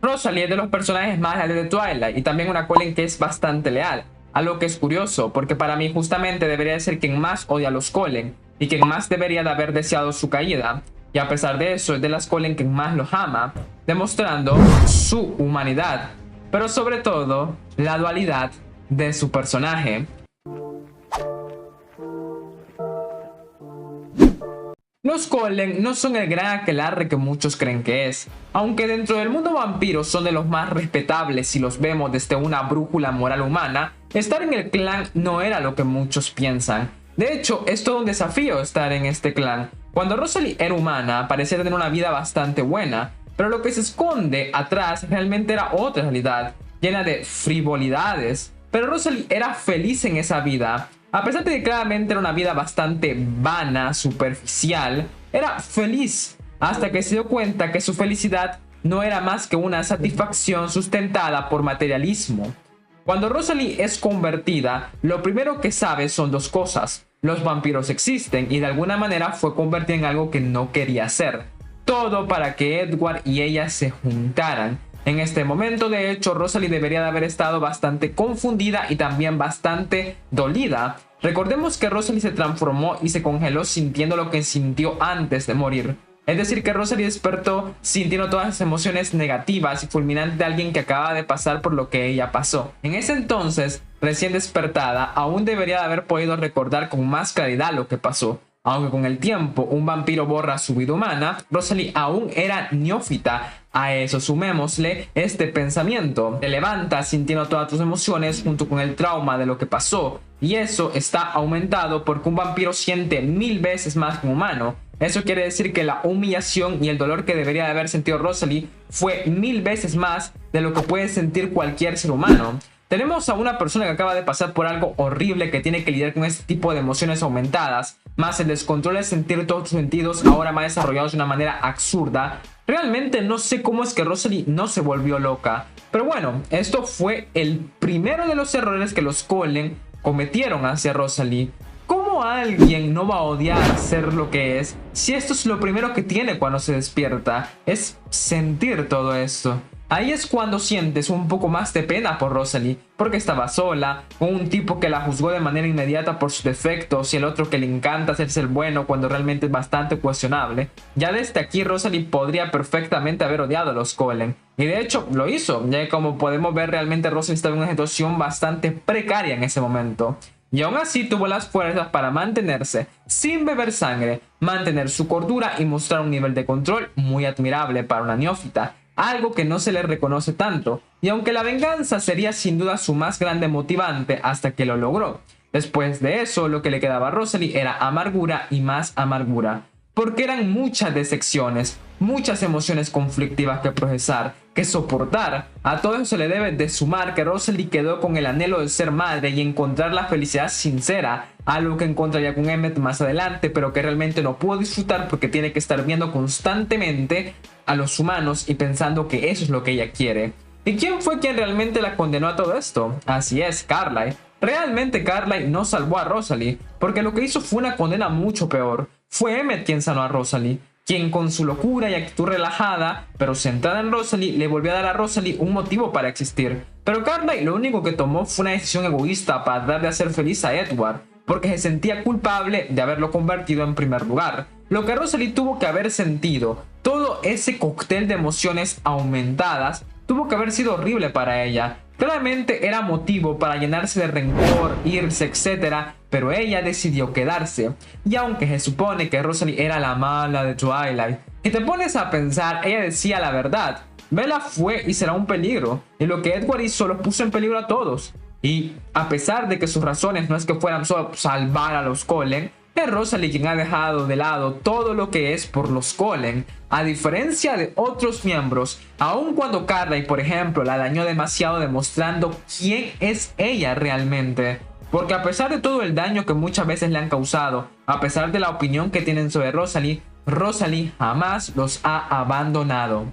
Rosalie es de los personajes más leales de Twilight y también una Colin que es bastante leal, algo que es curioso porque para mí justamente debería de ser quien más odia a los Colin y quien más debería de haber deseado su caída, y a pesar de eso es de las Colin quien más los ama, demostrando su humanidad, pero sobre todo la dualidad de su personaje. Los Cullen no son el gran aquelarre que muchos creen que es, aunque dentro del mundo vampiro son de los más respetables si los vemos desde una brújula moral humana. Estar en el clan no era lo que muchos piensan. De hecho, es todo un desafío estar en este clan. Cuando Rosalie era humana, parecía tener una vida bastante buena, pero lo que se esconde atrás realmente era otra realidad, llena de frivolidades. Pero Rosalie era feliz en esa vida. A pesar de que claramente era una vida bastante vana, superficial, era feliz hasta que se dio cuenta que su felicidad no era más que una satisfacción sustentada por materialismo. Cuando Rosalie es convertida, lo primero que sabe son dos cosas. Los vampiros existen y de alguna manera fue convertida en algo que no quería ser. Todo para que Edward y ella se juntaran. En este momento, de hecho, Rosalie debería de haber estado bastante confundida y también bastante dolida. Recordemos que Rosalie se transformó y se congeló sintiendo lo que sintió antes de morir. Es decir, que Rosalie despertó sintiendo todas las emociones negativas y fulminantes de alguien que acaba de pasar por lo que ella pasó. En ese entonces, recién despertada, aún debería de haber podido recordar con más claridad lo que pasó. Aunque con el tiempo un vampiro borra su vida humana, Rosalie aún era neófita. A eso sumémosle este pensamiento. Te levantas sintiendo todas tus emociones junto con el trauma de lo que pasó. Y eso está aumentado porque un vampiro siente 1000 veces más que un humano. Eso quiere decir que la humillación y el dolor que debería de haber sentido Rosalie fue 1000 veces más de lo que puede sentir cualquier ser humano. Tenemos a una persona que acaba de pasar por algo horrible, que tiene que lidiar con este tipo de emociones aumentadas, más el descontrol de sentir todos sus sentidos ahora más desarrollados de una manera absurda. Realmente no sé cómo es que Rosalie no se volvió loca. Pero bueno, esto fue el primero de los errores que los Cullen cometieron hacia Rosalie. ¿Cómo alguien no va a odiar ser lo que es si esto es lo primero que tiene cuando se despierta? Es sentir todo esto. Ahí es cuando sientes un poco más de pena por Rosalie, porque estaba sola, con un tipo que la juzgó de manera inmediata por sus defectos y el otro que le encanta hacerse el bueno cuando realmente es bastante cuestionable. Ya desde aquí Rosalie podría perfectamente haber odiado a los Cullen, y de hecho lo hizo, ya que como podemos ver realmente Rosalie estaba en una situación bastante precaria en ese momento. Y aún así tuvo las fuerzas para mantenerse sin beber sangre, mantener su cordura y mostrar un nivel de control muy admirable para una neófita. Algo que no se le reconoce tanto, y aunque la venganza sería sin duda su más grande motivante hasta que lo logró. Después de eso, lo que le quedaba a Rosalie era amargura y más amargura, porque eran muchas decepciones, muchas emociones conflictivas que procesar, que soportar. A todo eso se le debe de sumar que Rosalie quedó con el anhelo de ser madre y encontrar la felicidad sincera, algo que encontraría con Emmett más adelante, pero que realmente no pudo disfrutar porque tiene que estar viendo constantemente a los humanos y pensando que eso es lo que ella quiere. ¿Y quién fue quien realmente la condenó a todo esto? Así es, Carlyle. Realmente Carlyle no salvó a Rosalie, porque lo que hizo fue una condena mucho peor. Fue Emmett quien sanó a Rosalie, quien con su locura y actitud relajada, pero centrada en Rosalie, le volvió a dar a Rosalie un motivo para existir. Pero Carlyle lo único que tomó fue una decisión egoísta para tratar de hacer feliz a Edward, porque se sentía culpable de haberlo convertido en primer lugar. Lo que Rosalie tuvo que haber sentido, todo ese cóctel de emociones aumentadas, tuvo que haber sido horrible para ella. Claramente era motivo para llenarse de rencor, irse, etc. Pero ella decidió quedarse. Y aunque se supone que Rosalie era la mala de Twilight, y te pones a pensar, ella decía la verdad. Bella fue y será un peligro, y lo que Edward hizo los puso en peligro a todos. Y a pesar de que sus razones no es que fueran solo salvar a los Cullen, es Rosalie quien ha dejado de lado todo lo que es por los Cullen, a diferencia de otros miembros, aun cuando Carlyle, por ejemplo, la dañó demasiado demostrando quién es ella realmente. Porque a pesar de todo el daño que muchas veces le han causado, a pesar de la opinión que tienen sobre Rosalie, Rosalie jamás los ha abandonado.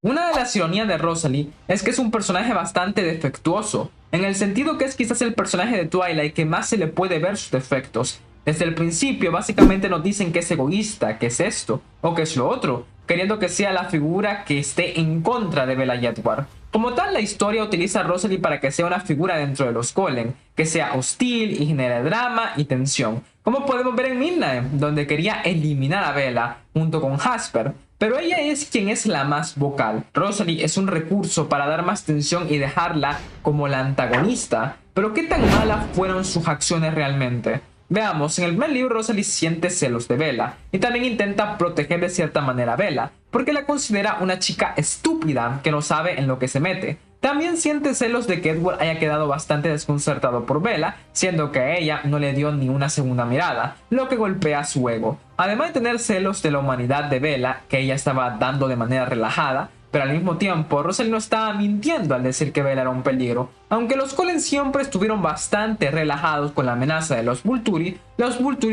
Una de las ironías de Rosalie es que es un personaje bastante defectuoso, en el sentido que es quizás el personaje de Twilight que más se le puede ver sus defectos. Desde el principio básicamente nos dicen que es egoísta, que es esto o que es lo otro, queriendo que sea la figura que esté en contra de Bella y Edward. Como tal, la historia utiliza a Rosalie para que sea una figura dentro de los Cullen, que sea hostil y genere drama y tensión, como podemos ver en Midnight, donde quería eliminar a Bella junto con Jasper, pero ella es quien es la más vocal. Rosalie es un recurso para dar más tensión y dejarla como la antagonista, pero ¿qué tan malas fueron sus acciones realmente? Veamos, en el primer libro Rosalie siente celos de Bella y también intenta proteger de cierta manera a Bella, porque la considera una chica estúpida que no sabe en lo que se mete. También siente celos de que Edward haya quedado bastante desconcertado por Bella, siendo que a ella no le dio ni una segunda mirada, lo que golpea su ego. Además de tener celos de la humanidad de Bella, que ella estaba dando de manera relajada, pero al mismo tiempo Rosalie no estaba mintiendo al decir que Bella era un peligro. Aunque los Cullen siempre estuvieron bastante relajados con la amenaza de los Volturi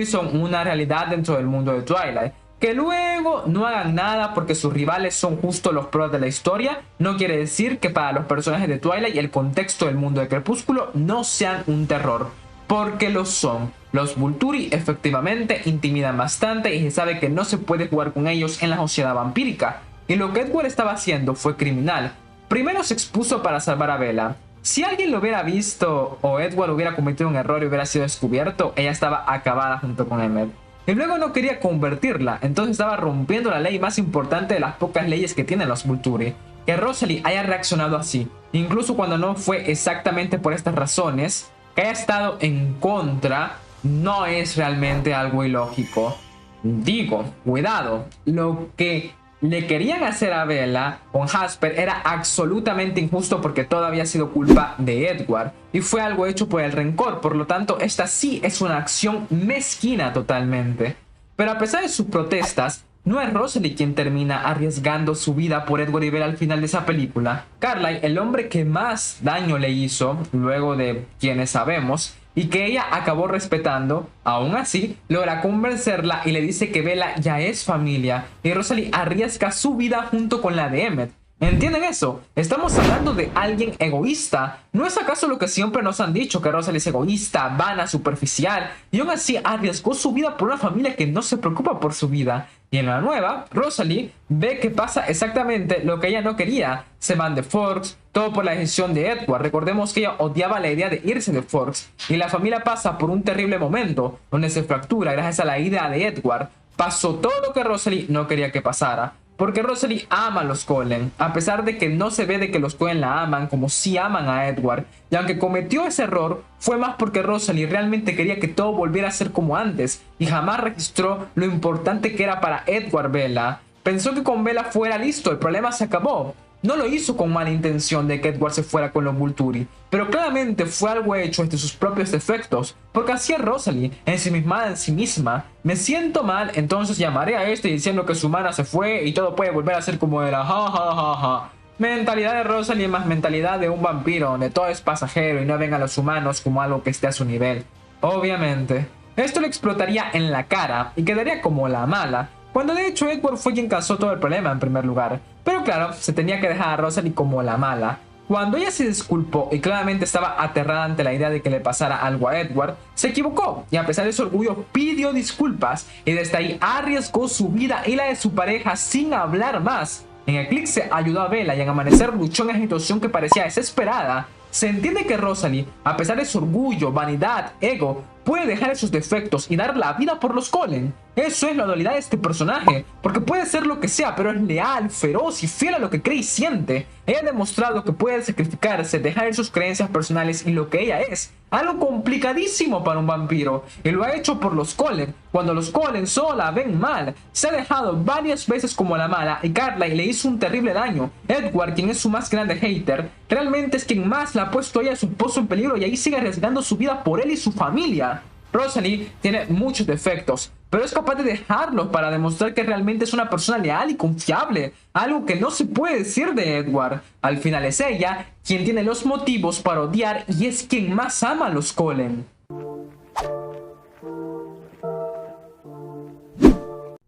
son una realidad dentro del mundo de Twilight. Que luego no hagan nada porque sus rivales son justo los pros de la historia, no quiere decir que para los personajes de Twilight y el contexto del mundo de Crepúsculo no sean un terror, porque lo son. Los Volturi efectivamente intimidan bastante y se sabe que no se puede jugar con ellos en la sociedad vampírica, y lo que Edward estaba haciendo fue criminal. Primero se expuso para salvar a Bella. Si alguien lo hubiera visto o Edward hubiera cometido un error y hubiera sido descubierto, ella estaba acabada junto con Emmett. Y luego no quería convertirla, entonces estaba rompiendo la ley más importante de las pocas leyes que tienen los Volturi. Que Rosalie haya reaccionado así, incluso cuando no fue exactamente por estas razones, que haya estado en contra, no es realmente algo ilógico. Digo, cuidado, lo que le querían hacer a Bella con Jasper era absolutamente injusto porque todo había sido culpa de Edward y fue algo hecho por el rencor, por lo tanto esta sí es una acción mezquina totalmente. Pero a pesar de sus protestas, no es Rosalie quien termina arriesgando su vida por Edward y Bella al final de esa película. Carlyle, el hombre que más daño le hizo, luego de quienes sabemos, y que ella acabó respetando, aún así logra convencerla y le dice que Bella ya es familia y Rosalie arriesga su vida junto con la de Emmett. ¿Entienden eso? Estamos hablando de alguien egoísta. ¿No es acaso lo que siempre nos han dicho, que Rosalie es egoísta, vana, superficial y aún así arriesgó su vida por una familia que no se preocupa por su vida? Y en la nueva, Rosalie ve que pasa exactamente lo que ella no quería. Se van de Forks, todo por la decisión de Edward. Recordemos que ella odiaba la idea de irse de Forks. Y la familia pasa por un terrible momento, donde se fractura gracias a la idea de Edward. Pasó todo lo que Rosalie no quería que pasara. Porque Rosalie ama a los Cullen, a pesar de que no se ve de que los Cullen la aman como si aman a Edward. Y aunque cometió ese error, fue más porque Rosalie realmente quería que todo volviera a ser como antes y jamás registró lo importante que era para Edward Bella. Pensó que con Bella fuera listo, el problema se acabó. No lo hizo con mala intención de que Edward se fuera con los Volturi, pero claramente fue algo hecho entre sus propios defectos, porque así es Rosalie, ensimismada en sí misma. Me siento mal, entonces llamaré a este diciendo que su mana se fue y todo puede volver a ser como era, ja ja ja ja. Mentalidad de Rosalie más mentalidad de un vampiro, donde todo es pasajero y no ven a los humanos como algo que esté a su nivel. Obviamente, esto le explotaría en la cara y quedaría como la mala, cuando de hecho Edward fue quien causó todo el problema en primer lugar. Pero claro, se tenía que dejar a Rosalie como la mala. Cuando ella se disculpó y claramente estaba aterrada ante la idea de que le pasara algo a Edward, se equivocó y a pesar de su orgullo pidió disculpas y desde ahí arriesgó su vida y la de su pareja sin hablar más. En Eclipse ayudó a Bella y en Amanecer luchó en una situación que parecía desesperada. Se entiende que Rosalie, a pesar de su orgullo, vanidad, ego, puede dejar esos defectos y dar la vida por los Cullen. Eso es la dualidad de este personaje, porque puede ser lo que sea, pero es leal, feroz y fiel a lo que cree y siente. Ella ha demostrado que puede sacrificarse, dejar sus creencias personales y lo que ella es. Algo complicadísimo para un vampiro, y lo ha hecho por los Cullen. Cuando los Cullen solo la ven mal, se ha dejado varias veces como la mala y Carlyle le hizo un terrible daño. Edward, quien es su más grande hater, realmente es quien más la ha puesto a ella a su esposo en peligro y ahí sigue arriesgando su vida por él y su familia. Rosalie tiene muchos defectos, pero es capaz de dejarlos para demostrar que realmente es una persona leal y confiable, algo que no se puede decir de Edward. Al final es ella quien tiene los motivos para odiar y es quien más ama a los Cullen.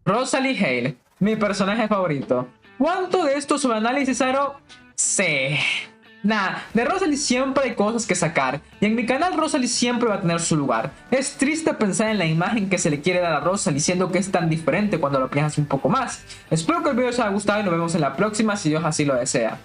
Rosalie Hale, mi personaje favorito. ¿Cuánto de esto sobre análisis, Aro? Sí. Nah, de Rosalie siempre hay cosas que sacar, y en mi canal Rosalie siempre va a tener su lugar. Es triste pensar en la imagen que se le quiere dar a Rosalie, siendo que es tan diferente cuando lo piensas un poco más. Espero que el video os haya gustado y nos vemos en la próxima si Dios así lo desea.